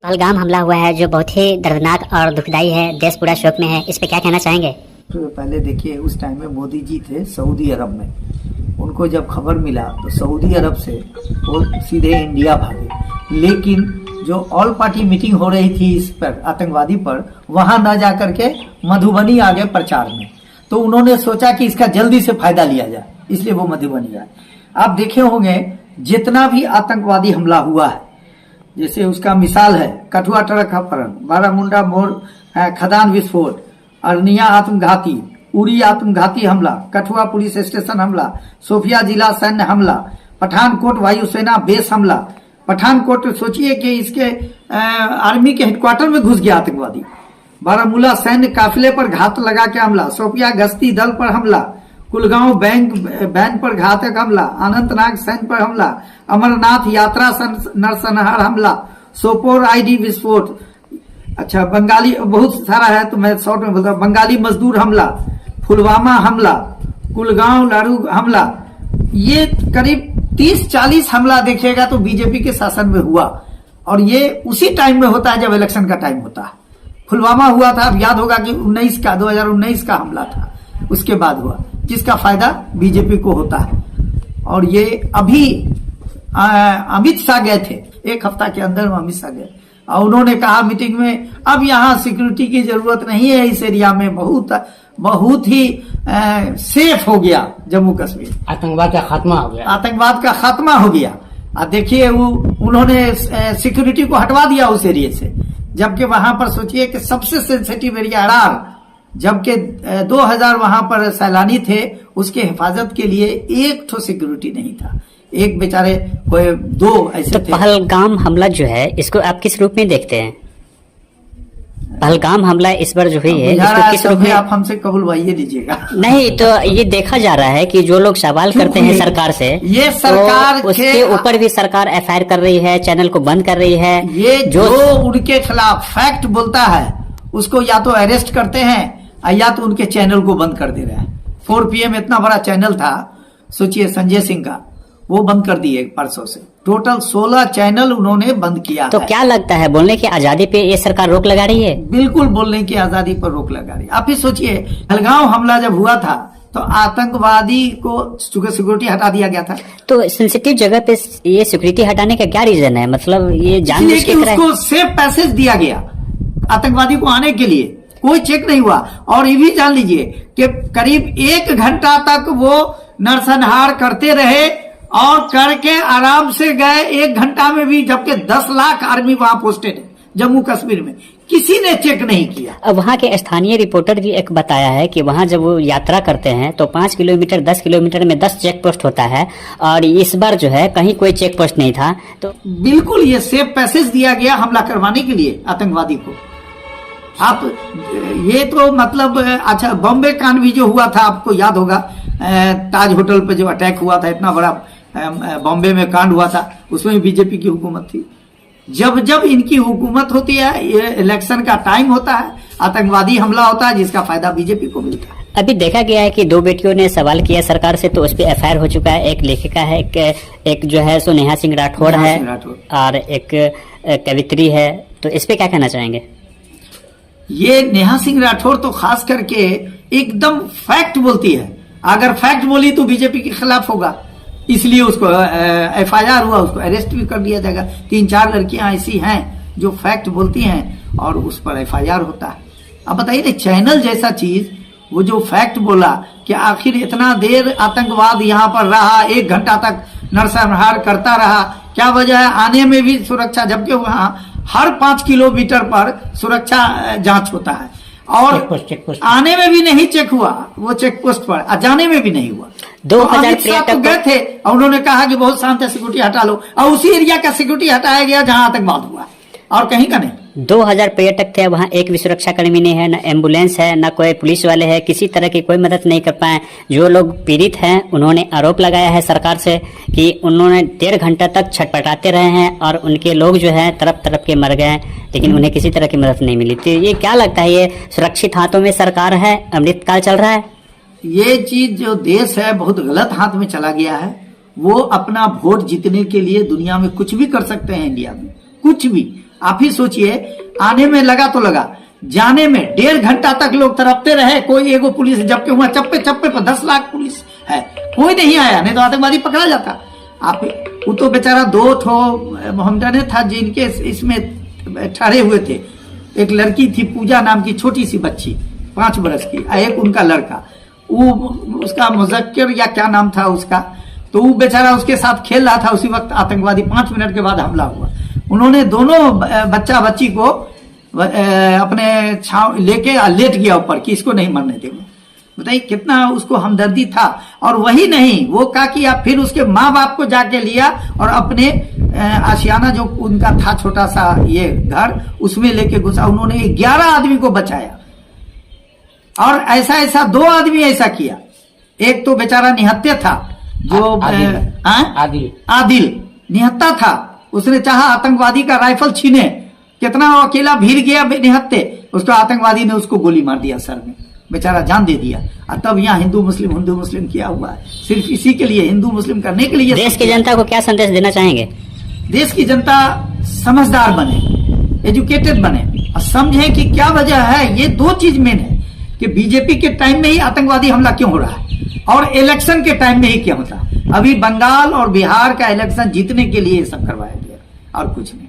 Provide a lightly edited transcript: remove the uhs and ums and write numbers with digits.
पहलगाम हमला हुआ है जो बहुत ही दर्दनाक और दुखदाई है। देश पूरा शोक में है। इस पे क्या कहना चाहेंगे? तो पहले देखिए, उस टाइम में मोदी जी थे सऊदी अरब में। उनको जब खबर मिला तो सऊदी अरब से वो सीधे इंडिया भागे। लेकिन जो ऑल पार्टी मीटिंग हो रही थी इस पर, आतंकवादी पर, वहां न जा करके मधुबनी आ गए प्रचार में। तो उन्होंने सोचा कि इसका जल्दी से फायदा लिया जाए, इसलिए वो मधुबनी आए। आप देखे होंगे जितना भी आतंकवादी हमला हुआ है, जैसे उसका मिसाल है कठुआ ट्रक अपहरण, बारामुंडा मोड़ खदान विस्फोट, अरनिया आत्मघाती, उरी आत्मघाती हमला, कठुआ पुलिस स्टेशन हमला, सोफिया जिला सैन्य हमला, पठानकोट वायुसेना बेस हमला। पठानकोट सोचिए कि इसके आर्मी के हेडक्वार्टर में घुस गया आतंकवादी। बारामूला सैन्य काफिले पर घात लगा के हमला, सोफिया गश्ती दल पर हमला, कुलगांव बैंक बैन पर घातक हमला, अनंतनाग सैन्य पर हमला, अमरनाथ यात्रा नरसंहार हमला, सोपोर आईडी विस्फोट। अच्छा, बंगाली बहुत सारा है तो मैं शॉर्ट में बोलता हूँ। बंगाली मजदूर हमला, पुलवामा हमला, कुलगांव लारू हमला। ये करीब 30-40 हमला देखिएगा तो बीजेपी के शासन में हुआ, और ये उसी टाइम में होता है जब इलेक्शन का टाइम होता है। पुलवामा हुआ था, अब याद होगा कि 2019 का हमला था, उसके बाद हुआ, जिसका फायदा बीजेपी को होता है। और ये अभी अमित शाह गए थे, एक हफ्ता के अंदर अमित शाह गए और उन्होंने कहा मीटिंग में, अब यहाँ सिक्योरिटी की जरूरत नहीं है, इस एरिया में बहुत ही सेफ हो गया जम्मू कश्मीर, आतंकवाद का खात्मा हो गया, आतंकवाद का खात्मा हो गया। अब देखिए, उन्होंने सिक्योरिटी को हटवा दिया उस एरिया से, जबकि वहां पर सोचिए कि सबसे सेंसिटिव एरिया अरार, जबकि 2000 वहां पर सैलानी थे, उसके हिफाजत के लिए एक ठो सिक्योरिटी नहीं था, एक बेचारे कोई दो ऐसे तो थे। पहलगाम हमला जो है इसको आप किस रूप में देखते हैं? पहलगाम हमला इस बार जो हुई है इसको किस रूप में? आप हमसे कबूलवाइए दीजिएगा। नहीं तो ये देखा जा रहा है कि जो लोग सवाल करते हैं सरकार से, ये सरकार तो उसके ऊपर भी सरकार एफआईआर कर रही है, चैनल को बंद कर रही है। ये जो उनके खिलाफ फैक्ट बोलता है उसको या तो अरेस्ट करते हैं या तो उनके चैनल को बंद कर दे रहे हैं। 4 PM इतना बड़ा चैनल था, सोचिए संजय सिंह का, वो बंद कर दिए परसों से। टोटल 16 चैनल उन्होंने बंद किया। तो क्या लगता है, बोलने की आजादी पे ये सरकार रोक लगा रही है? बिल्कुल बोलने की आजादी पर रोक लगा रही है। आप ही सोचिए, पहलगाम हमला जब हुआ था तो आतंकवादी को सिक्योरिटी हटा दिया गया था। तो सेंसिटिव जगह पे ये सिक्योरिटी हटाने का क्या रीजन है? मतलब ये जानबूझ के उसको सेफ पैसेज दिया गया आतंकवादी को आने के लिए, कोई चेक नहीं हुआ। और ये भी जान लीजिए कि करीब 1 घंटा तक वो नरसंहार करते रहे और करके आराम से गए 1 घंटा में भी, जबकि 10 लाख आर्मी वहां पोस्टेड है जम्मू कश्मीर में, किसी ने चेक नहीं किया। अब वहाँ के स्थानीय रिपोर्टर भी एक बताया है कि वहाँ जब वो यात्रा करते हैं तो 5 किलोमीटर 10 किलोमीटर में 10 चेक पोस्ट होता है, और इस बार जो है कहीं कोई चेक पोस्ट नहीं था। तो बिल्कुल ये सेफ पैसेज दिया गया हमला करवाने के लिए आतंकवादी को। आप ये तो मतलब, अच्छा, बॉम्बे कांड भी जो हुआ था आपको याद होगा, ताज होटल पे जो अटैक हुआ था, इतना बड़ा बॉम्बे में कांड हुआ था, उसमें बीजेपी की हुकूमत थी। जब जब इनकी हुकूमत होती है, ये इलेक्शन का टाइम होता है, आतंकवादी हमला होता है, जिसका फायदा बीजेपी को मिलता है। अभी देखा गया है कि 2 बेटियों ने सवाल किया सरकार से, तो उस पर एफआईआर हो चुका है। एक लेखिका है, एक जो है सो नेहा सिंह राठौड़ है, और एक कवित्री है। तो इस पे क्या कहना चाहेंगे? ये नेहा सिंह राठौड़ तो खास करके एकदम फैक्ट बोलती है। अगर फैक्ट बोली तो बीजेपी के खिलाफ होगा, इसलिए उसको एफआईआर हुआ, उसको अरेस्ट भी कर दिया जाएगा। 3-4 लड़कियां ऐसी हैं जो फैक्ट बोलती हैं और उस पर एफआईआर होता है। अब बताइए, चैनल जैसा चीज, वो जो फैक्ट बोला कि आखिर इतना देर आतंकवाद यहाँ पर रहा, 1 घंटा तक नरसंहार करता रहा, क्या वजह है? आने में भी सुरक्षा, जबकि वहां हर 5 किलोमीटर पर सुरक्षा जांच होता है, और चेक पोस्ट आने में भी नहीं चेक हुआ वो चेक पोस्ट पर, जाने में भी नहीं हुआ। 2000 तो गए थे और उन्होंने कहा कि बहुत शांत है, सिक्योरिटी हटा लो, और उसी एरिया का सिक्योरिटी हटाया गया जहां आतंकवाद हुआ, और कहीं का नहीं। 2000 पर्यटक थे वहाँ, एक भी सुरक्षा कर्मी नहीं है, न एम्बुलेंस है, न कोई पुलिस वाले है, किसी तरह की कोई मदद नहीं कर पाए। जो लोग पीड़ित हैं उन्होंने आरोप लगाया है सरकार से कि उन्होंने 1.5 घंटा तक छटपटाते रहे हैं और उनके लोग जो है तरफ तरफ के मर गए, लेकिन उन्हें किसी तरह की मदद नहीं मिली। तो ये क्या लगता है, ये सुरक्षित हाथों में सरकार है, अमृतकाल चल रहा है? ये चीज जो देश है बहुत गलत हाथ में चला गया है। वो अपना वोट जीतने के लिए दुनिया में कुछ भी कर सकते हैं, इंडिया में कुछ भी। आप ही सोचिए, आने में लगा तो लगा, जाने में 1.5 घंटा तक लोग तड़पते रहे, कोई एगो पुलिस, जबकि वहां चप्पे चप्पे पर 10 लाख पुलिस है, कोई नहीं आया, नहीं तो आतंकवादी पकड़ा जाता। आप वो तो बेचारा 2 ठो मोहम्मदन था जिनके इसमें ठहरे हुए थे। एक लड़की थी पूजा नाम की, छोटी सी बच्ची 5 बरस की, एक उनका लड़का, वो उसका मुजक्किर या क्या नाम था उसका, तो वो बेचारा उसके साथ खेल रहा था। उसी वक्त आतंकवादी 5 मिनट के बाद हमला हुआ। उन्होंने दोनों बच्चा बच्ची को अपने छाव लेके लेट गया ऊपर कि इसको नहीं मरने देंगे। बताइए कितना उसको हमदर्दी था। और वही नहीं, वो कहा कि आप फिर उसके माँ बाप को जाके लिया और अपने आशियाना जो उनका था छोटा सा ये घर, उसमें लेके घुसा। उन्होंने 11 आदमी को बचाया। और ऐसा 2 आदमी ऐसा किया। एक तो बेचारा निहत्ते था, जो आदिल निहत्ता था, उसने चाहा आतंकवादी का राइफल छीने, कितना अकेला भीड़ गया निहत्ते, उसको आतंकवादी ने उसको गोली मार दिया सर में, बेचारा जान दे दिया। और तब यहाँ हिंदू मुस्लिम किया हुआ है, सिर्फ इसी के लिए, हिंदू मुस्लिम करने के लिए। देश की जनता को क्या संदेश देना चाहेंगे? देश की जनता समझदार बने, एजुकेटेड बने और समझे कि क्या वजह है। ये 2 चीज मेन है कि बीजेपी के टाइम में ही आतंकवादी हमला क्यों हो रहा है और इलेक्शन के टाइम में ही क्या होता है। अभी बंगाल और बिहार का इलेक्शन जीतने के लिए ये सब करवाया गया और कुछ नहीं।